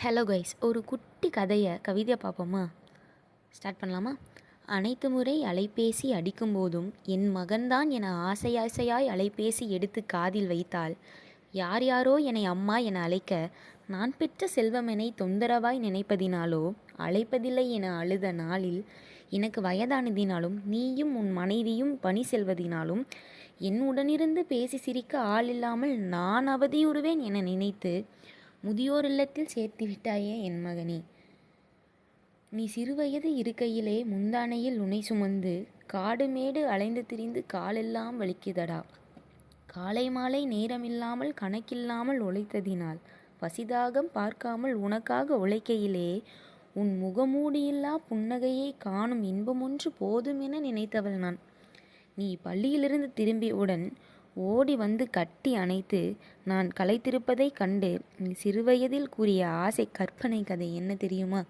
Hello guys, ஒரு குட்டி கதையை கவிதையாக பார்ப்போமா? ஸ்டார்ட் பண்ணலாமா? அனைத்து முறை அலைபேசி அடிக்கும்போதும் என் மகன்தான் என ஆசையாய் அலைபேசி எடுத்து காதில் வைத்தால், யார் யாரோ என்னை அம்மா என அழைக்க, நான் பெற்ற செல்வமெனை தொந்தரவாய் நினைப்பதினாலோ அழைப்பதில்லை என அழுத நாளில், எனக்கு வயதானதினாலும் நீயும் உன் மனைவியும் பணி செல்வதினாலும் என் உடனிருந்து பேசி சிரிக்க ஆளில்லாமல் நான் அவதியுறுவேன் என நினைத்து முதியோர் இல்லத்தில் சேர்த்து விட்டாயே என் மகனே. நீ சிறுவயது இருக்கையிலே முந்தானையில் உன்னை சுமந்து காடு மேடு அலைந்து திரிந்து காலெல்லாம் வலிக்குதடா. காலை மாலை நேரமில்லாமல் கணக்கில்லாமல் உழைத்ததினால் பசிதாகம் பார்க்காமல் உனக்காக உழைக்கையிலே உன் முகமூடியில்லா புன்னகையை காணும் இன்பமொன்று போதும் என நினைத்தவள் நான். நீ பள்ளியிலிருந்து திரும்பியவுடன் ஓடி வந்து கட்டி அணைத்து நான் களைத்திருப்பதைக் கண்டு நீ சிறுவயதில் கூறிய ஆசை கற்பனை கதை என்ன தெரியுமா?